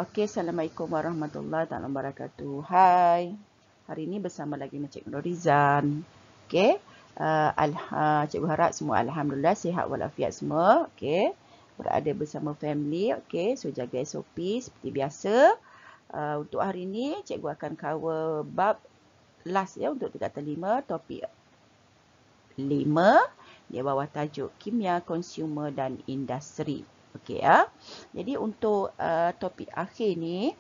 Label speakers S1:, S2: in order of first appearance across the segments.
S1: Okey, Assalamualaikum warahmatullahi wabarakatuh. Hai. Hari ini bersama lagi dengan Cikgu Norizan. Okey. Cikgu harap semua alhamdulillah sihat walafiat semua. Okey. Berada bersama family. Okey, so jaga SOP seperti biasa. Untuk hari ini cikgu akan cover bab last ya untuk tingkatan 5, topik 5 di bawah tajuk kimia konsumer dan industri. Okey ya. Jadi untuk topik akhir ni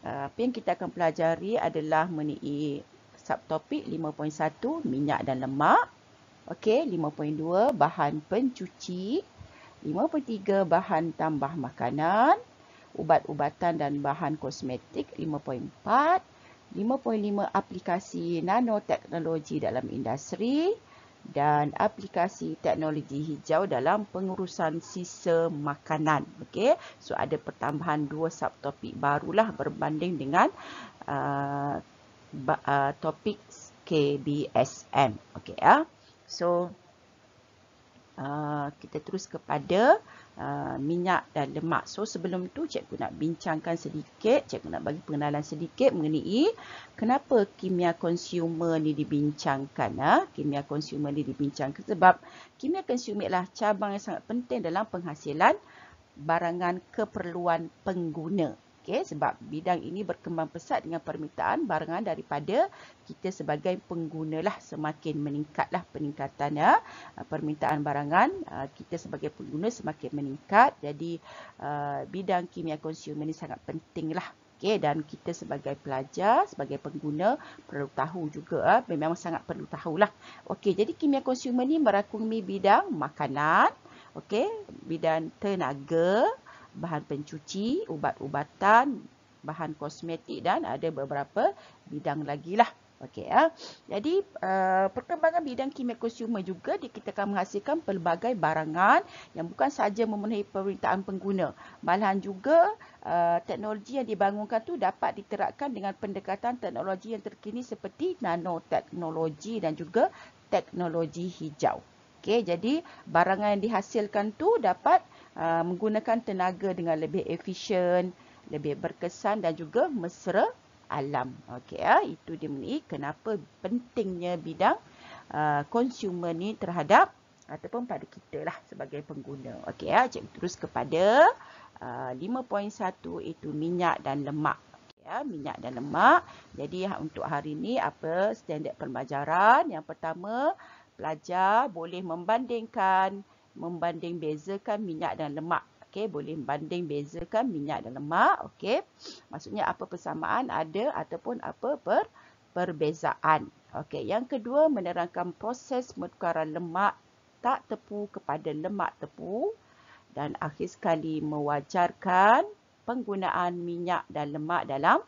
S1: apa yang kita akan pelajari adalah mengenai subtopik 5.1 minyak dan lemak. Okey, 5.2 bahan pencuci, 5.3 bahan tambah makanan, ubat-ubatan dan bahan kosmetik, 5.4, 5.5 aplikasi nanoteknologi dalam industri dan aplikasi teknologi hijau dalam pengurusan sisa makanan. Okey, so ada pertambahan 2 subtopik barulah berbanding dengan topik KBSM. Okey ya. So kita terus kepada minyak dan lemak. So sebelum tu cikgu nak bincangkan sedikit, cikgu nak bagi pengenalan sedikit mengenai kenapa kimia konsumer ni dibincangkan. Kimia konsumer ni dibincangkan sebab kimia konsumer adalah cabang yang sangat penting dalam penghasilan barangan keperluan pengguna. Okey, sebab bidang ini berkembang pesat dengan permintaan barangan daripada kita sebagai pengguna lah, semakin meningkatlah peningkatannya. Permintaan barangan kita sebagai pengguna semakin meningkat. Jadi bidang kimia konsumer ini sangat penting lah. Okey, dan kita sebagai pelajar, sebagai pengguna perlu tahu juga, memang sangat perlu tahulah. Okey, jadi kimia konsumer ni merakumi bidang makanan, okey, bidang tenaga, bahan pencuci, ubat-ubatan, bahan kosmetik dan ada beberapa bidang lagi lah. Okey ya. Jadi perkembangan bidang kimia konsumer juga kita akan menghasilkan pelbagai barangan yang bukan sahaja memenuhi permintaan pengguna, malahan juga teknologi yang dibangunkan tu dapat diterapkan dengan pendekatan teknologi yang terkini seperti nanoteknologi dan juga teknologi hijau. Okey, jadi barangan yang dihasilkan tu dapat menggunakan tenaga dengan lebih efisien, lebih berkesan dan juga mesra alam. Okey ya, itu dia mengenai kenapa pentingnya bidang consumer ni terhadap ataupun pada kita lah sebagai pengguna. Okey ya, cikgu terus kepada 5.1 itu minyak dan lemak. Okey ya, minyak dan lemak. Jadi untuk hari ini apa standard pembelajaran? Yang pertama, pelajar boleh membanding bezakan minyak dan lemak. Okey, boleh membanding bezakan minyak dan lemak. Okey, maksudnya apa persamaan ada ataupun apa perbezaan. Okey, yang kedua menerangkan proses pertukaran lemak tak tepu kepada lemak tepu dan akhir sekali mewajarkan penggunaan minyak dan lemak dalam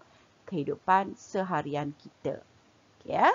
S1: kehidupan seharian kita. Okey ya.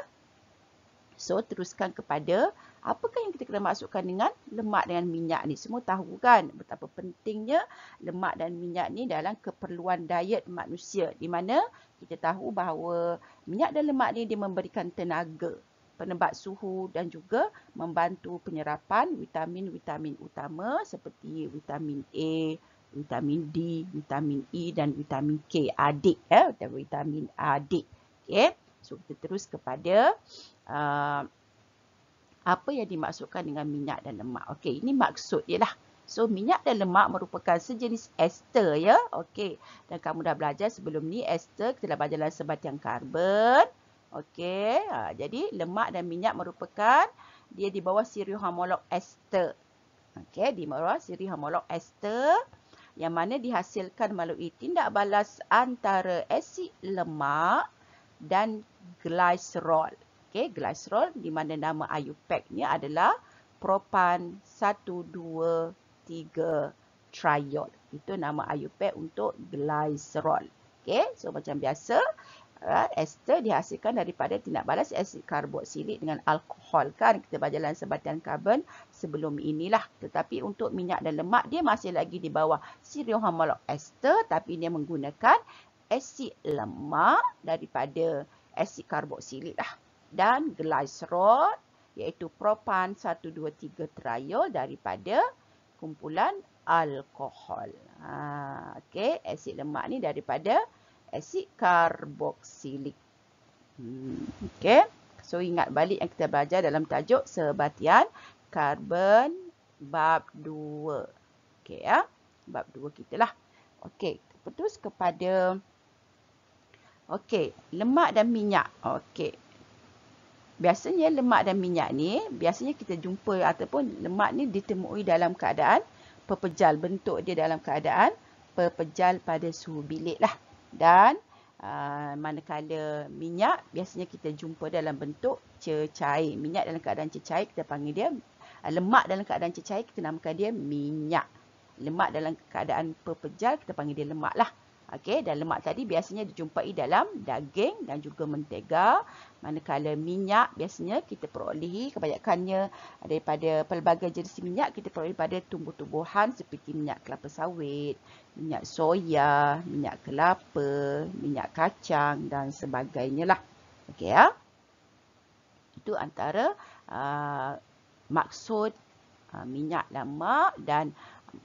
S1: So, teruskan kepada apakah yang kita kena masukkan dengan lemak dengan minyak ni. Semua tahu kan betapa pentingnya lemak dan minyak ni dalam keperluan diet manusia. Di mana kita tahu bahawa minyak dan lemak ni dia memberikan tenaga, penebat suhu dan juga membantu penyerapan vitamin-vitamin utama seperti vitamin A, vitamin D, vitamin E dan vitamin K. Adik ya, vitamin adik. Okey. So, kita terus kepada apa yang dimaksudkan dengan minyak dan lemak. Okey, ini maksud dia lah. So, minyak dan lemak merupakan sejenis ester ya. Okey, dan kamu dah belajar sebelum ni ester, kita dah belajar dalam sebatian karbon. Okey, jadi lemak dan minyak merupakan dia di bawah siri homolog ester. Okey, di bawah siri homolog ester yang mana dihasilkan melalui tindak balas antara asid lemak dan glycerol. Okey, glycerol di mana nama IUPAC-nya adalah propan 1,2,3 triol. Itu nama IUPAC untuk glycerol. Okey, so macam biasa ester dihasilkan daripada tindak balas asid karboksilik dengan alkohol kan. Kita belajar dalam sebatian karbon sebelum inilah. Tetapi untuk minyak dan lemak dia masih lagi di bawah siri homolog ester tapi dia menggunakan asid lemak daripada asid karboksilik lah. Dan glycerol iaitu propan 1,2,3 triol daripada kumpulan alkohol. Okey, asid lemak ni daripada asid karboksilik. Okey. So ingat balik yang kita belajar dalam tajuk sebatian karbon bab 2. Okey ya. Bab 2 kita lah. Okey, terus kepada lemak dan minyak. Okey. Biasanya lemak dan minyak ni biasanya kita jumpa ataupun lemak ni ditemui dalam keadaan pepejal, bentuk dia dalam keadaan pepejal pada suhu bilik lah. Dan manakala minyak biasanya kita jumpa dalam bentuk cecair. Minyak dalam keadaan cecair kita panggil dia lemak dalam keadaan cecair kita namakan dia minyak. Lemak dalam keadaan pepejal kita panggil dia lemak lah. Okey, dan lemak tadi biasanya dijumpai dalam daging dan juga mentega. Manakala minyak biasanya kita perolehi kebanyakannya daripada pelbagai jenis minyak kita peroleh pada tumbuh-tumbuhan seperti minyak kelapa sawit, minyak soya, minyak kelapa, minyak kacang dan sebagainya lah. Okey ya. Itu antara maksud minyak lemak dan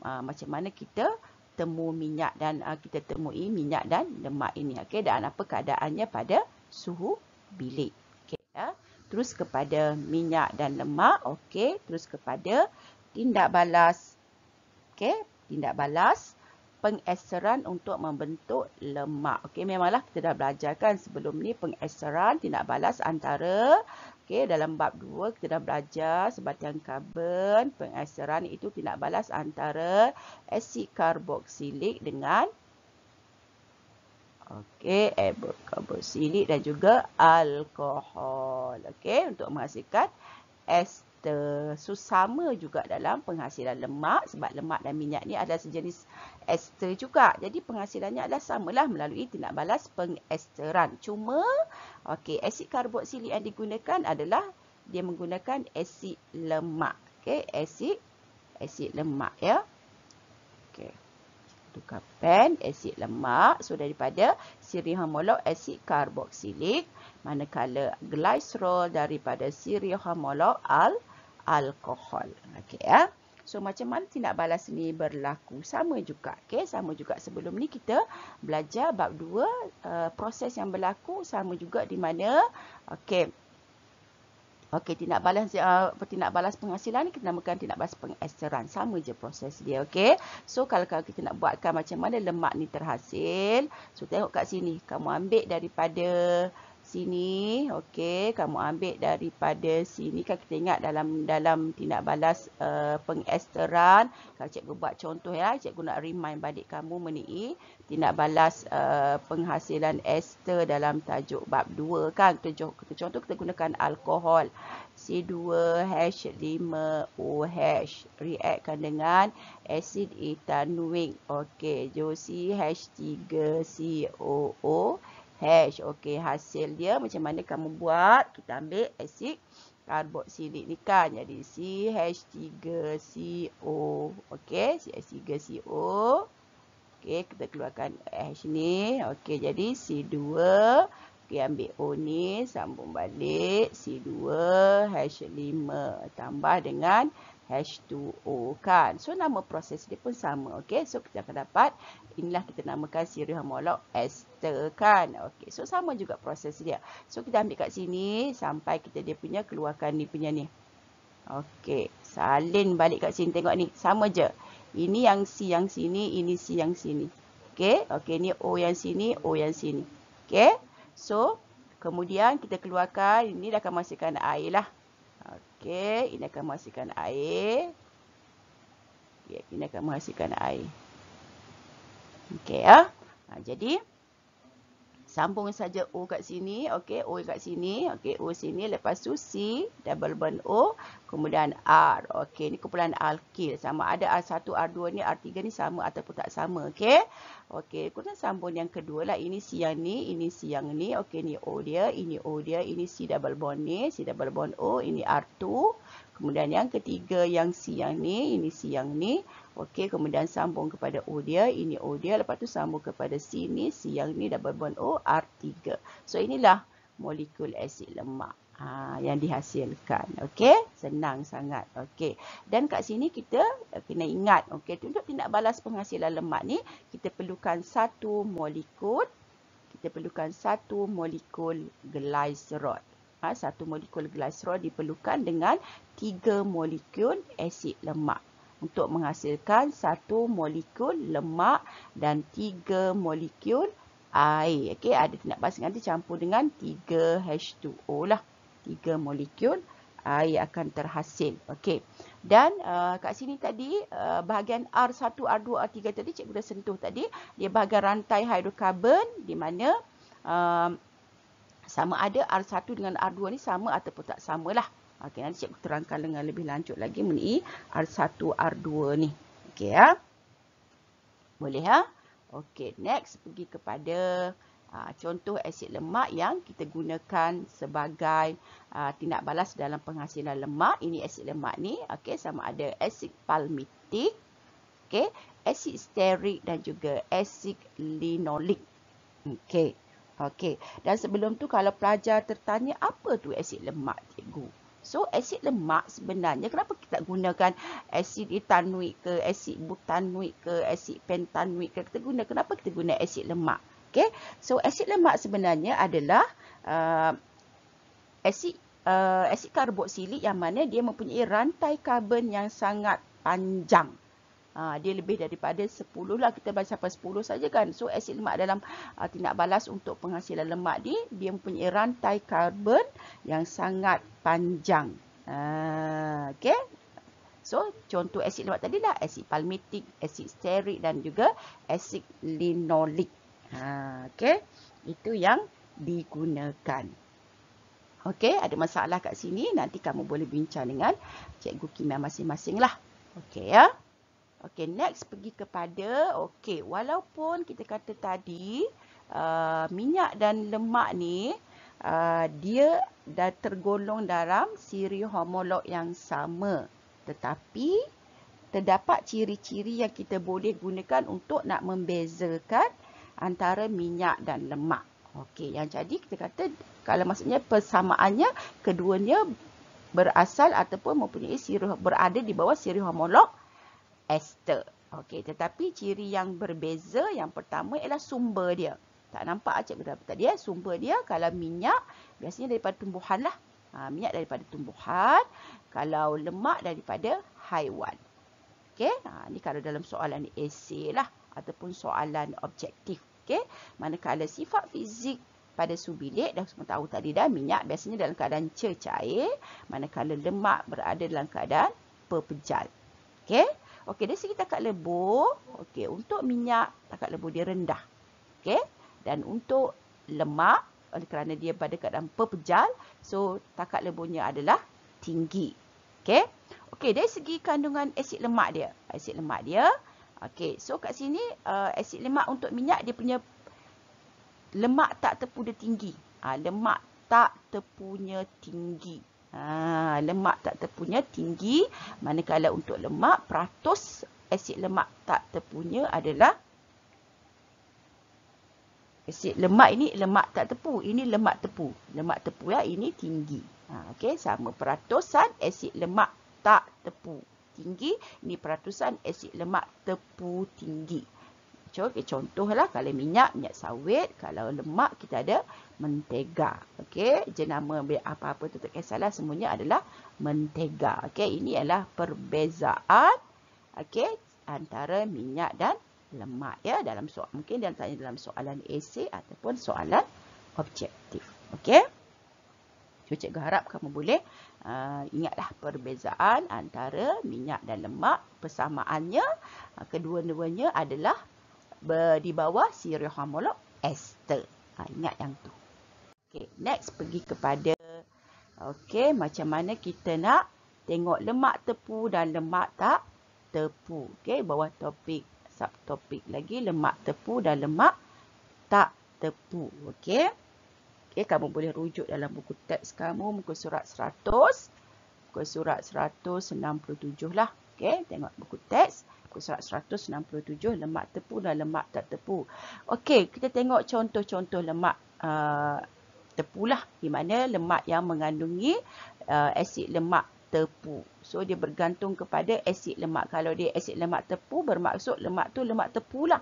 S1: macam mana kita temu minyak dan kita temui minyak dan lemak ini. Okey, dan apa keadaannya pada suhu bilik. Okey ya. Terus kepada minyak dan lemak. Okey, terus kepada tindak balas. Okey, tindak balas pengesteran untuk membentuk lemak. Okey, memanglah kita dah belajarkan sebelum ni pengesteran tindak balas antara dalam bab 2 kita dah belajar sebatian karbon, pengesteran itu tindak balas antara asid karboksilik dengan karboksilik dan juga alkohol. Okey, untuk menghasilkan ester. So sama juga dalam penghasilan lemak sebab lemak dan minyak ni adalah sejenis ester juga. Jadi penghasilannya adalah samalah melalui tindak balas pengesteran. Cuma asid karboksilik yang digunakan adalah dia menggunakan asid lemak. Okey, asid lemak ya. Okey. Tukar pen asid lemak. So daripada siri homolog asid karboksilik, manakala glycerol daripada siri homolog alkohol. Okey ya. So macam mana tindak balas ni berlaku? Sama juga. Okey, sama juga sebelum ni kita belajar bab 2 proses yang berlaku sama juga di mana tindak balas penghasilan ni kita namakan tindak balas pengesteran. Sama je proses dia. Okey. So kalau kita nak buatkan macam mana lemak ni terhasil, so tengok kat sini. Kamu ambil daripada sini, okey, kamu ambil daripada sini. Kan kita ingat dalam tindak balas pengesteran, kalau cikgu buat contoh ya, cikgu nak remind balik kamu mengenai tindak balas penghasilan ester dalam tajuk bab 2 kan. Kita contoh kita gunakan alkohol C2H5OH reaktkan dengan asid ethanoik. Okey, JoC-H3COO Okey, hasil dia macam mana kamu buat? Kita ambil asid karboksilik ni kan. Jadi CH3CO. Okey, CH3CO. Okey, kita keluarkan H ni. Okey, jadi C2. Okey, ambil O ni, sambung balik C2H5 tambah dengan H2O kan. So nama proses dia pun sama. Okey, so kita akan dapat inilah kita namakan siri homolog ester kan. Okey, so sama juga proses dia. So kita ambil kat sini sampai kita dia punya keluarkan ni punya ni. Okey, salin balik kat sini tengok ni, sama je. Ini yang C yang sini, ini C yang sini. Okey, ni O yang sini, O yang sini. Okey. So kemudian kita keluarkan, ini dah akan menghasilkan air lah. Okey, ini akan menghasilkan air. Ya, ini akan menghasilkan air. Okey ya. Jadi sambung saja O kat sini. Okey, O kat sini. Okey, O sini. Lepas tu C double bond O, kemudian R. Okey, ni kumpulan alkil. Sama ada R1, R2 ni, R3 ni sama ataupun tak sama. Okey. Okey, kemudian sambung yang kedua lah. Ini C yang ni, ini C yang ni. Okey, ni O dia, ini O dia, ini C double bond ni, C double bond O, ini R2. Kemudian yang ketiga yang C yang ni, ini C yang ni. Okey, kemudian sambung kepada O dia, ini O dia. Lepas tu sambung kepada C ni, C yang ni double bond O, R3. So inilah molekul asid lemak. yang dihasilkan. Okey, senang sangat. Okey. Dan kat sini kita kena ingat, okey, untuk tindak balas penghasilan lemak ni kita perlukan satu molekul glycerol. Satu molekul glycerol diperlukan dengan 3 molekul asid lemak untuk menghasilkan satu molekul lemak dan 3 molekul air. Okey, ada tindak balas nanti campur dengan 3 H2O lah. 3 molekul air akan terhasil. Okey. Dan kat sini tadi bahagian R1, R2, R3 tadi cikgu dah sentuh tadi, dia bahagian rantai hidrokarbon di mana sama ada R1 dengan R2 ni sama ataupun tak samalah. Okey, nanti cikgu terangkan dengan lebih lanjut lagi mengenai R1, R2 ni. Okey ya. Boleh ya? Okey, next pergi kepada contoh asid lemak yang kita gunakan sebagai tindak balas dalam penghasilan lemak. Ini asid lemak ni, okey, sama ada asid palmitik, okey, asid stearik dan juga asid linolik. Okey. Okey. Dan sebelum tu kalau pelajar tertanya apa tu asid lemak, cikgu? So, asid lemak sebenarnya kenapa kita gunakan asid etanuik ke, asid butanuik ke, asid pentanuik ke? Kenapa kita guna asid lemak? Okay. So, asid lemak sebenarnya adalah asid karboksilik yang mana dia mempunyai rantai karbon yang sangat panjang. Dia lebih daripada 10 lah, kita baca sampai 10 saja kan. So, asid lemak dalam tindak balas untuk penghasilan lemak ni, dia mempunyai rantai karbon yang sangat panjang. Okay. So, contoh asid lemak tadi lah, asid palmitik, asid stearik dan juga asid linolik. Okay. Itu yang digunakan. Okay, ada masalah kat sini, nanti kamu boleh bincang dengan cikgu kimia masing-masing lah. Okay ya. Okey, next pergi kepada, okey, walaupun kita kata tadi minyak dan lemak ni dia dah tergolong dalam siri homolog yang sama, tetapi terdapat ciri-ciri yang kita boleh gunakan untuk nak membezakan antara minyak dan lemak. Okey, yang jadi kita kata kalau maksudnya persamaannya keduanya berasal ataupun mempunyai berada di bawah siri homolog ester. Okey, tetapi ciri yang berbeza yang pertama ialah sumber dia. Tak nampak cikgu dah tadi ya, sumber dia kalau minyak biasanya daripada tumbuhan lah. Minyak daripada tumbuhan, kalau lemak daripada haiwan. Okey, ni kalau dalam soalan esei lah ataupun soalan objektif. Okey, manakala sifat fizik pada subilik dah semua tahu tadi dah, minyak biasanya dalam keadaan cair, manakala lemak berada dalam keadaan pepejal. Okey. Okey, dari segi takat lebur, okey, untuk minyak takat lebur dia rendah. Okey, dan untuk lemak oleh kerana dia pada keadaan pepejal, so takat leburnya adalah tinggi. Okey. Okey, dari segi kandungan asid lemak dia. Okey, so kat sini asid lemak untuk minyak dia punya lemak tak tepu dia tinggi. Lemak tak tepunya tinggi. Lemak tak tepunya tinggi, manakala untuk lemak, peratus asid lemak tak tepunya adalah asid lemak ini lemak tak tepu, ini lemak tepu. Lemak tepu ya, ini tinggi. Okey, sama peratusan asid lemak tak tepu tinggi, ini peratusan asid lemak tepu tinggi. Contohlah kalau minyak sawit, kalau lemak kita ada mentega. Okey, jenama apa-apa tu tak kisahlah, semuanya adalah mentega. Okey, ini adalah perbezaan okey antara minyak dan lemak ya dalam soal, mungkin dia tanya dalam soalan esei ataupun soalan objektif. Okey. So, cikgu harap kamu boleh ingatlah perbezaan antara minyak dan lemak. Persamaannya kedua-duanya adalah di bawah siri homolog ester. Ingat yang tu. Okey, next pergi kepada okey, macam mana kita nak tengok lemak tepu dan lemak tak tepu. Okey, bawah topik subtopik lagi lemak tepu dan lemak tak tepu. Okey. Okey, kamu boleh rujuk dalam buku teks kamu muka surat 100, muka surat 167 lah. Okey, tengok buku teks surat 167 lemak tepu dan lemak tak tepu. Okey, kita tengok contoh-contoh lemak tepu lah, di mana lemak yang mengandungi asid lemak tepu. So dia bergantung kepada asid lemak. Kalau dia asid lemak tepu bermaksud lemak tu lemak tepu lah.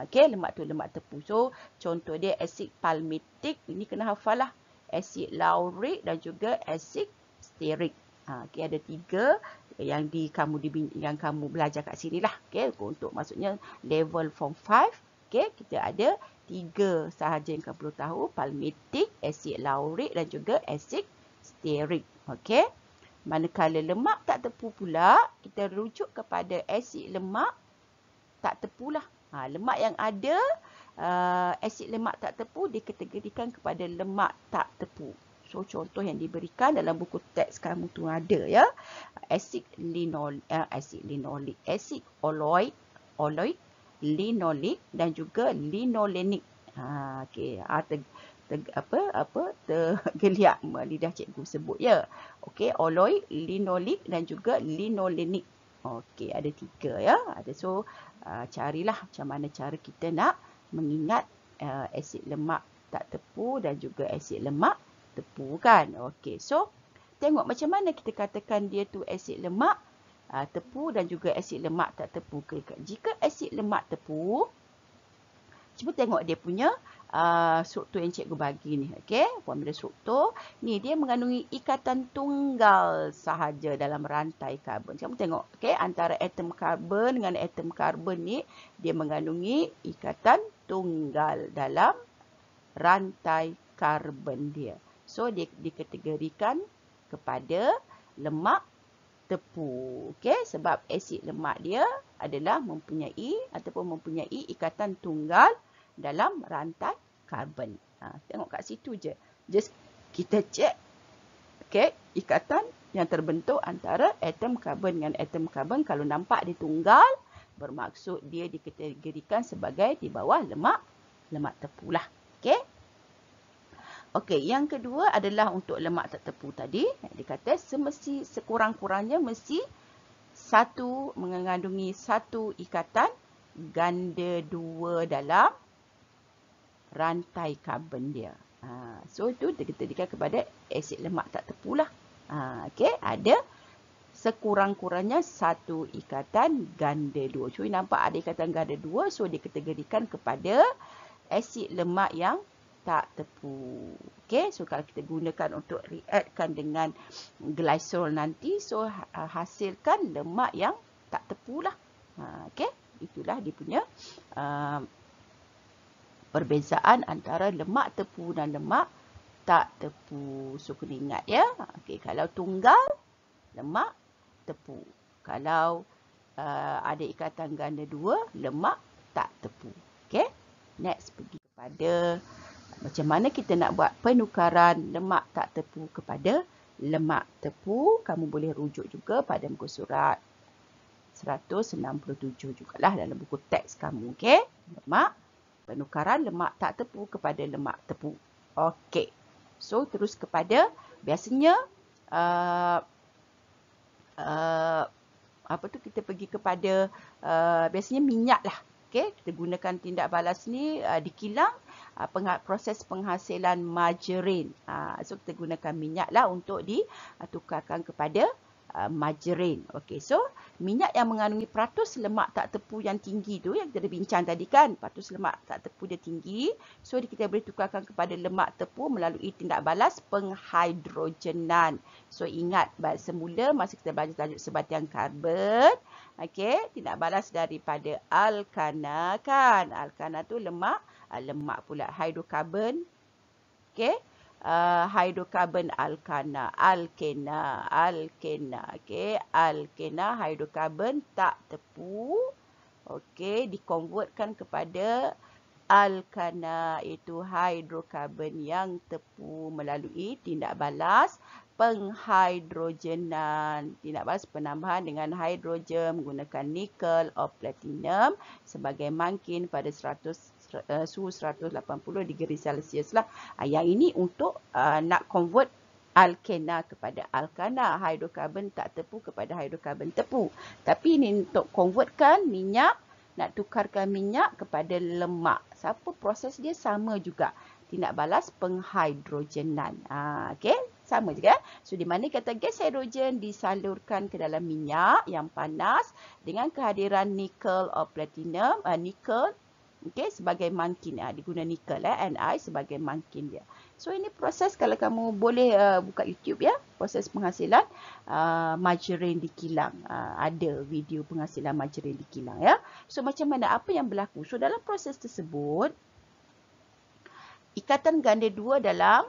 S1: Okey, lemak tu lemak tepu. So contoh dia asid palmitik, ini kena hafal lah. Asid lauric dan juga asid stearik. Okey, ada 3 yang kamu belajar kat sini lah. Okey, untuk maksudnya level form 5. Okey, kita ada 3 sahaja yang kamu perlu tahu, palmitik, asid lauric dan juga asid stearik. Okey. Manakala lemak tak tepu pula, kita rujuk kepada asid lemak tak tepu lah. Lemak yang ada asid lemak tak tepu dikategorikan kepada lemak tak tepu. So contoh yang diberikan dalam buku teks kamu tu ada ya. Asid linolik, asid oloik, linolik dan juga linolenik. Okey, tergeliat lidah cikgu sebut ya. Okey, oloik, linolik dan juga linolenik. Okey, ada 3 ya. So carilah macam mana cara kita nak mengingat asid lemak tak tepu dan juga asid lemak tepu kan. Okey, so tengok macam mana kita katakan dia tu asid lemak tepu dan juga asid lemak tak tepu. Jika asid lemak tepu, cuba tengok dia punya struktur yang cikgu bagi ni. Okey, formula struktur. Ni dia mengandungi ikatan tunggal sahaja dalam rantai karbon. Kamu tengok, okey, antara atom karbon dengan atom karbon ni dia mengandungi ikatan tunggal dalam rantai karbon dia. So dia dikategorikan kepada lemak tepu. Okey, sebab asid lemak dia adalah mempunyai ikatan tunggal dalam rantai karbon. Tengok kat situ je. Just kita cek ikatan yang terbentuk antara atom karbon dengan atom karbon. Kalau nampak dia tunggal, bermaksud dia dikategorikan sebagai di bawah lemak tepu lah. Okey, yang kedua adalah untuk lemak tak tepu tadi. Dia kata sekurang-kurangnya mesti mengandungi satu ikatan ganda 2 dalam rantai karbon dia. So itu dikatakan kepada asid lemak tak tepu lah. Okey, ada sekurang-kurangnya satu ikatan ganda 2. Cuma nampak ada ikatan ganda 2, so dikategorikan kepada asid lemak yang tak tepu. Okey, so kalau kita gunakan untuk reactkan dengan glycerol nanti, so hasilkan lemak yang tak tepu lah. Okey, itulah dia punya perbezaan antara lemak tepu dan lemak tak tepu. So kena ingat ya. Okey, kalau tunggal, lemak tepu. Kalau ada ikatan ganda 2, lemak tak tepu. Okey. Next pergi kepada macam mana kita nak buat penukaran lemak tak tepu kepada lemak tepu. Kamu boleh rujuk juga pada muka surat 167 jugalah dalam buku teks kamu. Okey. Penukaran lemak tak tepu kepada lemak tepu. Okey. So terus kepada biasanya kita pergi kepada biasanya minyak lah. Okey, kita gunakan tindak balas ni di kilang proses penghasilan margarin. So kita gunakan minyak lah untuk ditukarkan kepada margarin. Okey, so minyak yang mengandungi peratus lemak tak tepu yang tinggi tu yang kita bincang tadi kan, peratus lemak tak tepu dia tinggi, so kita boleh tukarkan kepada lemak tepu melalui tindak balas penghidrogenan. So ingat semula masa kita belajar tajuk sebatian karbon, okey, tindak balas daripada alkana kan. Alkana tu lemak pula hidrokarbon. Okey. Hidrokarbon alkana, alkena, okey, alkena hidrokarbon tak tepu, okey, dikonvertkan kepada alkana, iaitu hidrokarbon yang tepu melalui tindak balas penghidrogenan, tindak balas penambahan dengan hidrogen menggunakan nikel atau platinum sebagai mangkin pada suhu 180 degree Celsius lah. Yang ini untuk nak convert alkena kepada alkana, hidrokarbon tak tepu kepada hidrokarbon tepu. Tapi ini untuk convertkan minyak, nak tukarkan minyak kepada lemak. Proses dia sama juga. tindak balas penghidrogenan. Okey, sama juga. So di mana kata gas hidrogen disalurkan ke dalam minyak yang panas dengan kehadiran nikel atau platinum, nikel okey sebagai mangkin. Diguna nikel Ni sebagai mangkin dia. So ini proses kalau kamu boleh buka YouTube ya, proses penghasilan margarin di kilang. Ada video penghasilan margarin di kilang ya. So macam mana, apa yang berlaku? So dalam proses tersebut ikatan ganda dua dalam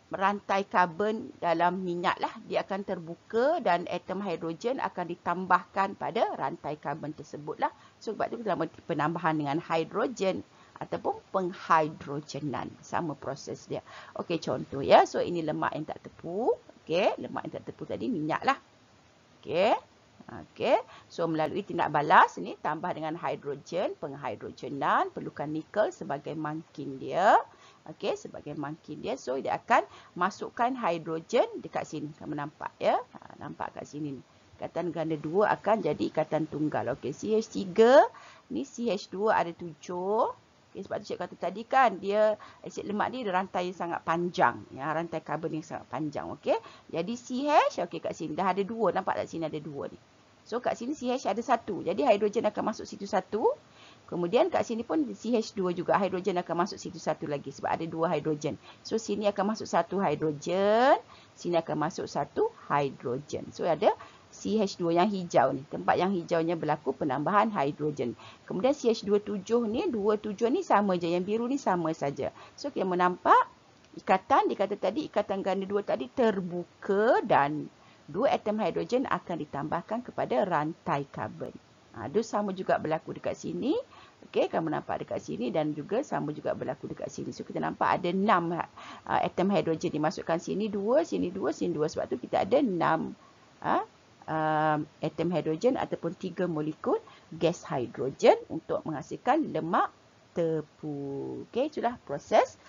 S1: rantai karbon dalam minyak lah, dia akan terbuka dan atom hidrogen akan ditambahkan pada rantai karbon tersebut lah. So sebab tu dalam penambahan dengan hidrogen ataupun penghidrogenan, sama proses dia. Okey, contoh ya. So ini lemak yang tak tepu. Okey, lemak yang tak tepu tadi minyak lah. Okey. Okey. So melalui tindak balas ni tambah dengan hidrogen, penghidrogenan, perlukan nikel sebagai mangkin dia. Okey, sebagai mangkin dia. So dia akan masukkan hidrogen dekat sini. Kamu nampak ya? Nampak kat sini ni. Ikatan ganda dua akan jadi ikatan tunggal. Okey, CH3 ni CH2 ada 7. Okay, sebab tu cikgu kata tadi kan, dia asid lemak ni rantai yang sangat panjang. Ya, rantai karbon yang sangat panjang. Okey. Jadi CH, okey kat sini dah ada 2. Nampak tak sini ada 2 ni. So kat sini CH ada 1. Jadi hidrogen akan masuk situ 1. Kemudian kat sini pun CH2 juga, hidrogen akan masuk situ 1 lagi sebab ada 2 hidrogen. So sini akan masuk 1 hidrogen, sini akan masuk 1 hidrogen. So ada CH2 yang hijau ni, tempat yang hijaunya berlaku penambahan hidrogen. Kemudian CH27 ni, 27 ni sama je, yang biru ni sama saja. So kita menampak ikatan, dikata tadi ikatan ganda 2 tadi terbuka dan 2 atom hidrogen akan ditambahkan kepada rantai karbon. Itu sama juga berlaku dekat sini. Okey, kamu nampak dekat sini dan juga sama juga berlaku dekat sini. So kita nampak ada 6 atom hidrogen dimasukkan sini 2, sini 2, sini 2. Sebab tu kita ada 6 atom hidrogen ataupun 3 molekul gas hidrogen untuk menghasilkan lemak tepu. Okey, itulah proses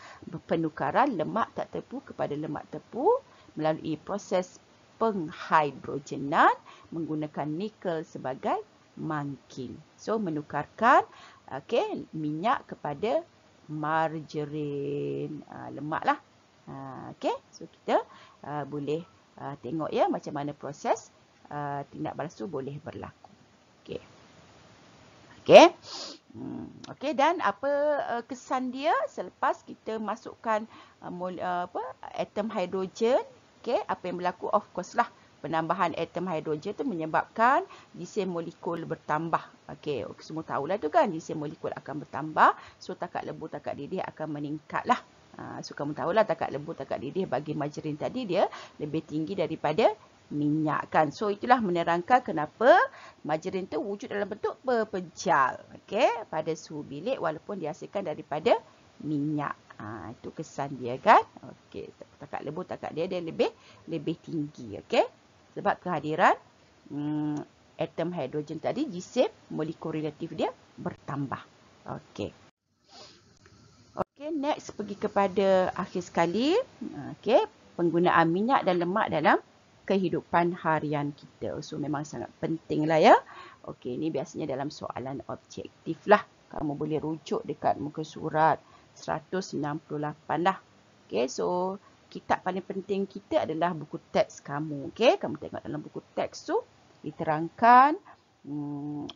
S1: penukaran lemak tak tepu kepada lemak tepu melalui proses penghidrogenan menggunakan nikel sebagai mangkin. So menukarkan minyak kepada margarin, lemak lah. Okey, so kita boleh tengok ya macam mana proses tindak balas tu boleh berlaku. Okey. Okey. Okey, dan apa kesan dia selepas kita masukkan atom hidrogen? Okey, apa yang berlaku? Of course lah, penambahan atom hidrogen tu menyebabkan jism molekul bertambah. Okey, semua tahulah tu kan, jism molekul akan bertambah. So takat lembu, takat didih akan meningkat lah. So kamu tahulah takat lembu, takat didih bagi margarin tadi dia lebih tinggi daripada minyak kan. So itulah menerangkan kenapa margarin tu wujud dalam bentuk berpejal. Okey, pada suhu bilik walaupun dihasilkan daripada minyak. Itu kesan dia kan. Okey, takat lembu, takat dia lebih tinggi. Okey. Sebab kehadiran atom hidrogen tadi, jism molekul relatif dia bertambah. Okey. Okey, next pergi kepada akhir sekali. Okey, penggunaan minyak dan lemak dalam kehidupan harian kita. So memang sangat penting lah ya. Okey, ini biasanya dalam soalan objektif lah. Kamu boleh rujuk dekat muka surat 198 lah. Okey, so kitab paling penting kita adalah buku teks kamu. Okey, kamu tengok dalam buku teks tu diterangkan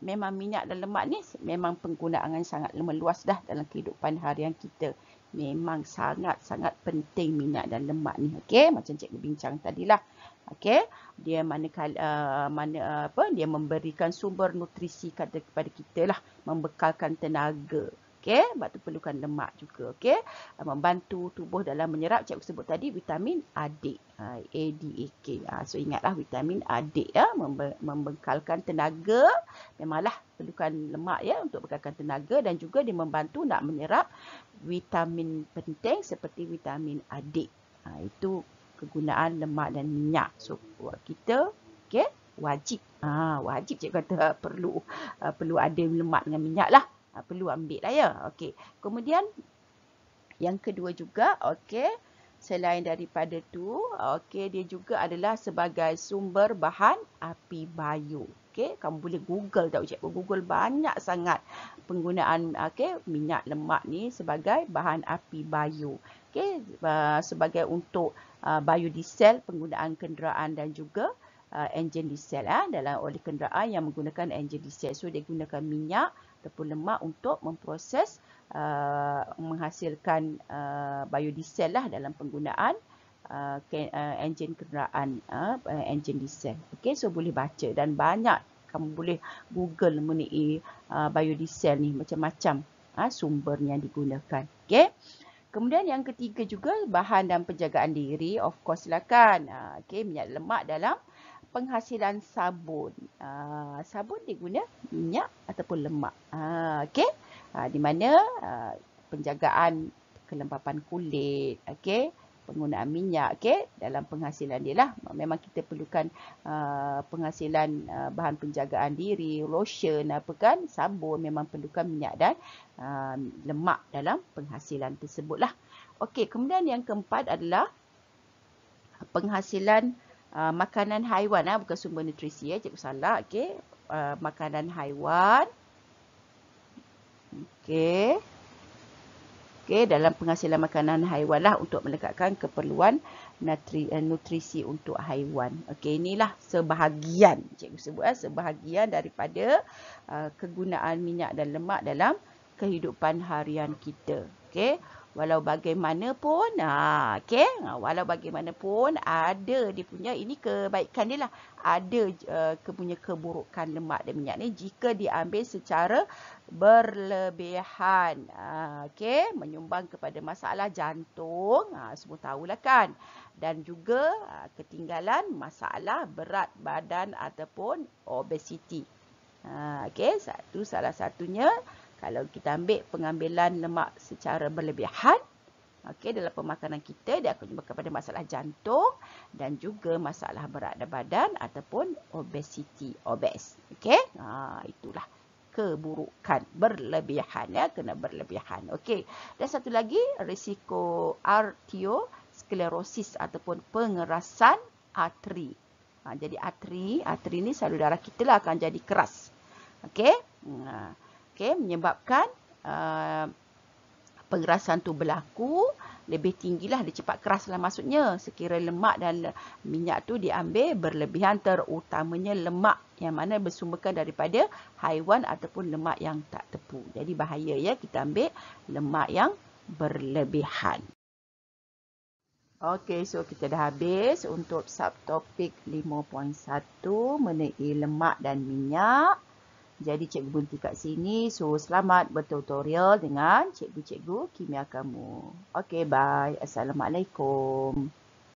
S1: memang minyak dan lemak ni memang penggunaan sangat meluas dah dalam kehidupan harian kita. Memang sangat-sangat penting minyak dan lemak ni. Okey, macam cikgu bincang tadilah. Okey, dia dia memberikan sumber nutrisi kepada kita lah, membekalkan tenaga. Okey, sebab tu perlukan lemak juga. Okey, membantu tubuh dalam menyerap, cikgu sebut tadi, vitamin A-D, A-D-A-K. So ingatlah vitamin A-D ya, membekalkan tenaga. Memanglah perlukan lemak ya untuk bekalkan tenaga, dan juga dia membantu nak menyerap vitamin penting seperti vitamin A-D. Itu kegunaan lemak dan minyak. So buat kita okey, wajib. Wajib cikgu kata perlu ada lemak dengan minyak lah. Perlu ambil lah ya. Okey. Kemudian yang kedua juga, okey, selain daripada tu, okey, dia juga adalah sebagai sumber bahan api bayu. Okey, kamu boleh Google tahu cikgu. Google banyak sangat penggunaan minyak lemak ni sebagai bahan api bio. Okey, sebagai untuk biodiesel penggunaan kenderaan dan juga enjin diesel dalam oleh kenderaan yang menggunakan enjin diesel. So dia gunakan minyak ataupun lemak untuk memproses menghasilkan biodiesel lah dalam penggunaan enjin kenderaan, enjin diesel. Okey, so boleh baca dan banyak kamu boleh Google mengenai biodiesel ni, macam-macam sumber yang digunakan. Okey. Kemudian yang ketiga juga bahan dan penjagaan diri, of course lah kan. Okey, minyak lemak dalam penghasilan sabun. Sabun diguna minyak ataupun lemak. Okey. Di mana penjagaan kelembapan kulit, okey, penggunaan minyak, okey, dalam penghasilan dia lah. Memang kita perlukan penghasilan bahan penjagaan diri, lotion apa kan, sabun, memang perlukan minyak dan lemak dalam penghasilan tersebut lah. Okey, kemudian yang keempat adalah penghasilan makanan haiwan, bukan sumber nutrisi cikgu salah. Okey, makanan haiwan. Okey. Okey, dalam penghasilan makanan haiwan lah untuk melengkapkan keperluan nutrisi untuk haiwan. Okey, inilah sebahagian cikgu sebut sebahagian daripada kegunaan minyak dan lemak dalam kehidupan harian kita. Okey, walau bagaimanapun walau bagaimanapun ada dia punya, ini kebaikan dia lah, ada punya keburukan lemak dan minyak ni jika diambil secara berlebihan. Okey, menyumbang kepada masalah jantung, semua tahulah kan, dan juga ketinggalan masalah berat badan ataupun obesiti. Okey, salah satunya kalau kita ambil pengambilan lemak secara berlebihan, okey, dalam pemakanan kita, dia akan menyumbang kepada masalah jantung dan juga masalah berat badan ataupun obesiti, obes. Okey, itulah keburukan berlebihan, kena berlebihan. Okey, dan satu lagi risiko arteriosklerosis ataupun pengerasan arteri. Jadi arteri ni salur darah kita lah akan jadi keras. Okey, okey, menyebabkan pengerasan tu berlaku lebih tinggilah, dia cepat keras lah maksudnya sekira lemak dan minyak tu diambil berlebihan, terutamanya lemak yang mana bersumberkan daripada haiwan ataupun lemak yang tak tepu. Jadi bahaya kita ambil lemak yang berlebihan. Okey, so kita dah habis untuk subtopik 5.1 mengenai lemak dan minyak. Jadi cikgu berhenti kat sini. So selamat bertutorial dengan cikgu-cikgu kimia kamu. Okey, bye. Assalamualaikum.